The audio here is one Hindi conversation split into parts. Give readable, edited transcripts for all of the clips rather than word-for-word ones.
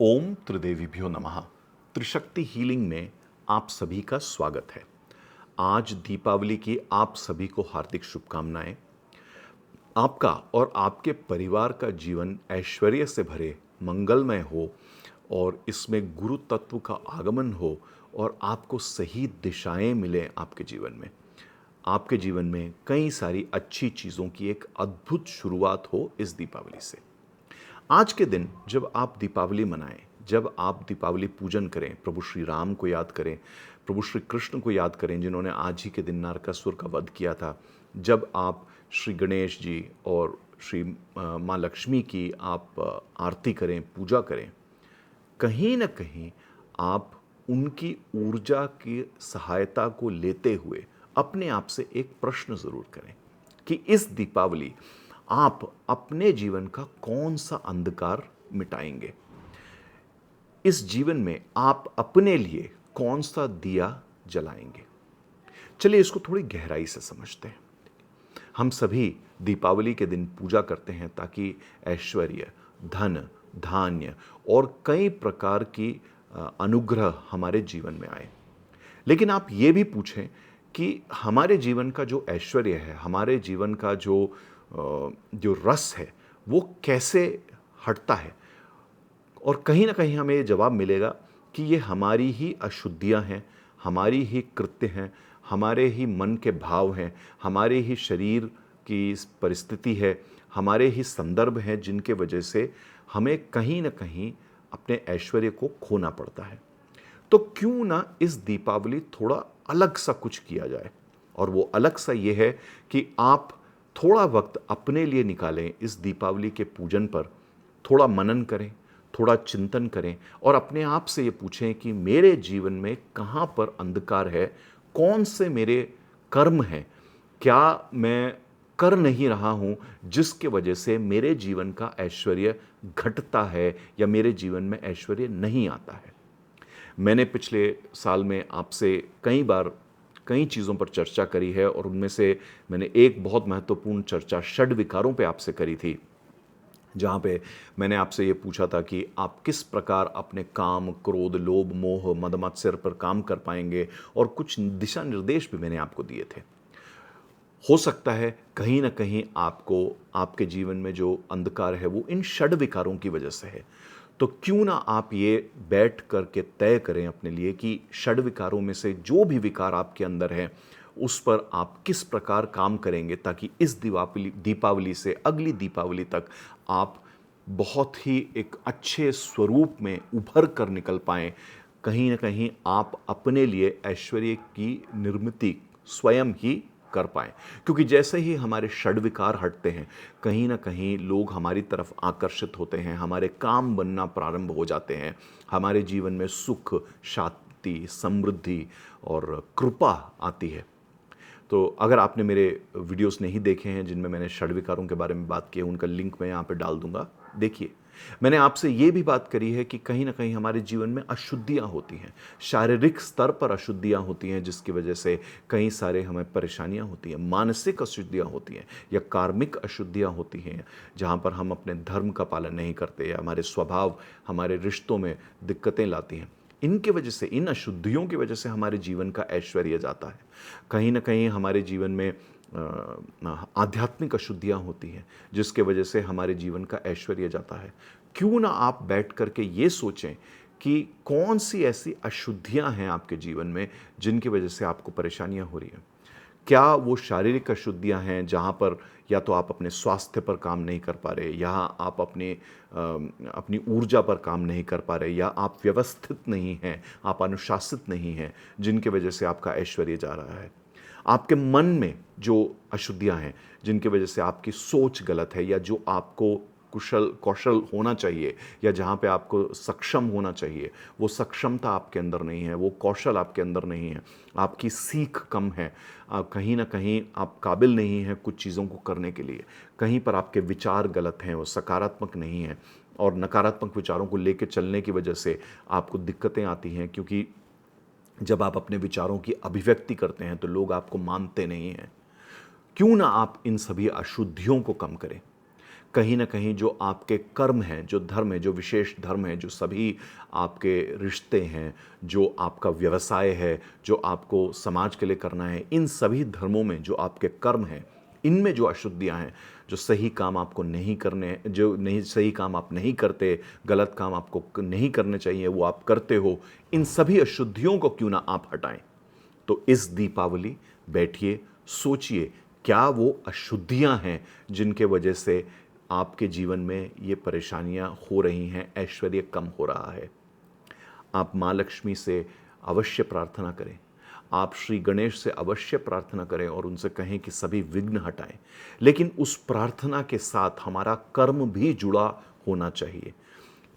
ओम त्रिदेवीभ्यो नमः। त्रिशक्ति हीलिंग में आप सभी का स्वागत है। आज दीपावली की आप सभी को हार्दिक शुभकामनाएं। आपका और आपके परिवार का जीवन ऐश्वर्य से भरे, मंगलमय हो और इसमें गुरु तत्व का आगमन हो और आपको सही दिशाएं मिलें आपके जीवन में। आपके जीवन में कई सारी अच्छी चीज़ों की एक अद्भुत शुरुआत हो इस दीपावली से। आज के दिन जब आप दीपावली मनाएं, जब आप दीपावली पूजन करें, प्रभु श्री राम को याद करें, प्रभु श्री कृष्ण को याद करें जिन्होंने आज ही के दिन नरकासुर का वध किया था। जब आप श्री गणेश जी और श्री माँ लक्ष्मी की आप आरती करें, पूजा करें, कहीं ना कहीं आप उनकी ऊर्जा की सहायता को लेते हुए अपने आप से एक प्रश्न ज़रूर करें कि इस दीपावली आप अपने जीवन का कौन सा अंधकार मिटाएंगे। इस जीवन में आप अपने लिए कौन सा दिया जलाएंगे। चलिए इसको थोड़ी गहराई से समझते हैं। हम सभी दीपावली के दिन पूजा करते हैं ताकि ऐश्वर्य, धन, धान्य और कई प्रकार की अनुग्रह हमारे जीवन में आए। लेकिन आप ये भी पूछें कि हमारे जीवन का जो ऐश्वर्य है, हमारे जीवन का जो रस है, वो कैसे हटता है। और कहीं ना कहीं हमें ये जवाब मिलेगा कि ये हमारी ही अशुद्धियां हैं, हमारी ही कृत्य हैं, हमारे ही मन के भाव हैं, हमारे ही शरीर की परिस्थिति है, हमारे ही संदर्भ हैं जिनके वजह से हमें कहीं ना कहीं अपने ऐश्वर्य को खोना पड़ता है। तो क्यों ना इस दीपावली थोड़ा अलग सा कुछ किया जाए। और वो अलग सा ये है कि आप थोड़ा वक्त अपने लिए निकालें, इस दीपावली के पूजन पर थोड़ा मनन करें, थोड़ा चिंतन करें और अपने आप से ये पूछें कि मेरे जीवन में कहाँ पर अंधकार है, कौन से मेरे कर्म हैं, क्या मैं कर नहीं रहा हूँ जिसके वजह से मेरे जीवन का ऐश्वर्य घटता है या मेरे जीवन में ऐश्वर्य नहीं आता है। मैंने पिछले साल में आपसे कई बार कई चीज़ों पर चर्चा करी है और उनमें से मैंने एक बहुत महत्वपूर्ण चर्चा षड विकारों पे आपसे करी थी, जहाँ पे मैंने आपसे ये पूछा था कि आप किस प्रकार अपने काम, क्रोध, लोभ, मोह, मद मत्सर पर काम कर पाएंगे और कुछ दिशा निर्देश भी मैंने आपको दिए थे। हो सकता है कहीं ना कहीं आपको आपके जीवन में जो अंधकार है वो इन षड विकारों की वजह से है। तो क्यों ना आप ये बैठ करके तय करें अपने लिए कि षड विकारों में से जो भी विकार आपके अंदर है उस पर आप किस प्रकार काम करेंगे ताकि इस दीपावली से अगली दीपावली तक आप बहुत ही एक अच्छे स्वरूप में उभर कर निकल पाएं। कहीं ना कहीं आप अपने लिए ऐश्वर्य की निर्मिति स्वयं ही कर पाएं। क्योंकि जैसे ही हमारे षड विकार हटते हैं, कहीं ना कहीं लोग हमारी तरफ आकर्षित होते हैं, हमारे काम बनना प्रारंभ हो जाते हैं, हमारे जीवन में सुख, शांति, समृद्धि और कृपा आती है। तो अगर आपने मेरे वीडियोस नहीं देखे हैं जिनमें मैंने षड विकारों के बारे में बात की है, उनका लिंक मैं यहाँ पे डाल दूंगा, देखिए। मैंने आपसे ये भी बात करी है कि कहीं ना कहीं हमारे जीवन में अशुद्धियाँ होती हैं, शारीरिक स्तर पर अशुद्धियाँ होती हैं जिसकी वजह से कई सारे हमें परेशानियाँ होती हैं, मानसिक अशुद्धियाँ होती हैं या कार्मिक अशुद्धियाँ होती हैं जहाँ पर हम अपने धर्म का पालन नहीं करते या हमारे स्वभाव हमारे रिश्तों में दिक्कतें लाती हैं। इनके वजह से, इन अशुद्धियों की वजह से हमारे जीवन का ऐश्वर्य जाता है। कहीं ना कहीं हमारे जीवन में आध्यात्मिक अशुद्धियाँ होती हैं जिसके वजह से हमारे जीवन का ऐश्वर्य जाता है। क्यों ना आप बैठ करके ये सोचें कि कौन सी ऐसी अशुद्धियाँ हैं आपके जीवन में जिनकी वजह से आपको परेशानियाँ हो रही हैं। क्या वो शारीरिक अशुद्धियाँ हैं जहाँ पर या तो आप अपने स्वास्थ्य पर काम नहीं कर पा रहे, या आप अपनी ऊर्जा पर काम नहीं कर पा रहे, या आप व्यवस्थित नहीं हैं, आप अनुशासित नहीं हैं, जिनके वजह से आपका ऐश्वर्य जा रहा है। आपके मन में जो अशुद्धियाँ हैं जिनकी वजह से आपकी सोच गलत है, या जो आपको कौशल होना चाहिए या जहाँ पे आपको सक्षम होना चाहिए वो सक्षमता आपके अंदर नहीं है, वो कौशल आपके अंदर नहीं है, आपकी सीख कम है, कहीं ना कहीं आप काबिल नहीं हैं कुछ चीज़ों को करने के लिए, कहीं पर आपके विचार गलत हैं, वो सकारात्मक नहीं हैं और नकारात्मक विचारों को लेकर चलने की वजह से आपको दिक्कतें आती हैं। क्योंकि जब आप अपने विचारों की अभिव्यक्ति करते हैं तो लोग आपको मानते नहीं हैं। क्यों ना आप इन सभी अशुद्धियों को कम करें। कहीं ना कहीं जो आपके कर्म हैं, जो धर्म है, जो विशेष धर्म है, जो सभी आपके रिश्ते हैं, जो आपका व्यवसाय है, जो आपको समाज के लिए करना है, इन सभी धर्मों में जो आपके कर्म हैं, इनमें जो अशुद्धियां हैं, जो सही काम आपको नहीं करने, जो नहीं सही काम आप नहीं करते, गलत काम आपको नहीं करने चाहिए वो आप करते हो, इन सभी अशुद्धियों को क्यों ना आप हटाएं। तो इस दीपावली बैठिए, सोचिए क्या वो अशुद्धियां हैं जिनके वजह से आपके जीवन में ये परेशानियां हो रही हैं, ऐश्वर्य कम हो रहा है। आप माँ लक्ष्मी से अवश्य प्रार्थना करें, आप श्री गणेश से अवश्य प्रार्थना करें और उनसे कहें कि सभी विघ्न हटाएं। लेकिन उस प्रार्थना के साथ हमारा कर्म भी जुड़ा होना चाहिए।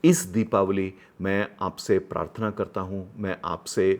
इस दीपावली मैं आपसे प्रार्थना करता हूँ, मैं आपसे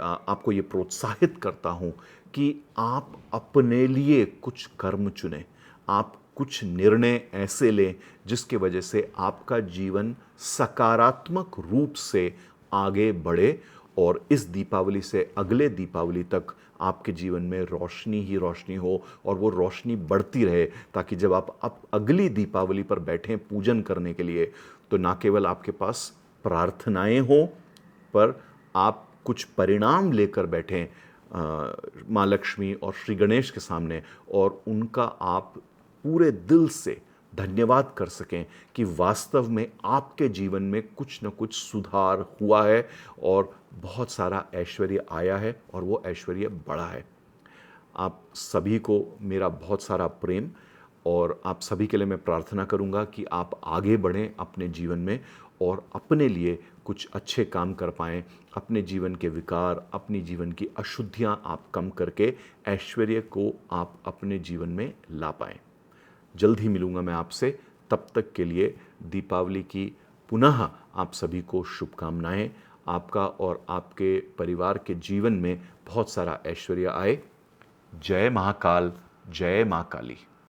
आपको ये प्रोत्साहित करता हूँ कि आप अपने लिए कुछ कर्म चुनें, आप कुछ निर्णय ऐसे लें जिसके वजह से आपका जीवन सकारात्मक रूप से आगे बढ़े और इस दीपावली से अगले दीपावली तक आपके जीवन में रोशनी ही रोशनी हो और वो रोशनी बढ़ती रहे, ताकि जब आप अगली दीपावली पर बैठें पूजन करने के लिए तो ना केवल आपके पास प्रार्थनाएं हों, पर आप कुछ परिणाम लेकर बैठें माँ लक्ष्मी और श्री गणेश के सामने और उनका आप पूरे दिल से धन्यवाद कर सकें कि वास्तव में आपके जीवन में कुछ न कुछ सुधार हुआ है और बहुत सारा ऐश्वर्य आया है और वो ऐश्वर्य बढ़ा है। आप सभी को मेरा बहुत सारा प्रेम और आप सभी के लिए मैं प्रार्थना करूंगा कि आप आगे बढ़ें अपने जीवन में और अपने लिए कुछ अच्छे काम कर पाएं, अपने जीवन के विकार, अपनी जीवन की अशुद्धियां आप कम करके ऐश्वर्य को आप अपने जीवन में ला पाएं। जल्द ही मिलूंगा मैं आपसे, तब तक के लिए दीपावली की पुनः आप सभी को शुभकामनाएं। आपका और आपके परिवार के जीवन में बहुत सारा ऐश्वर्य आए। जय महाकाल, जय मां काली।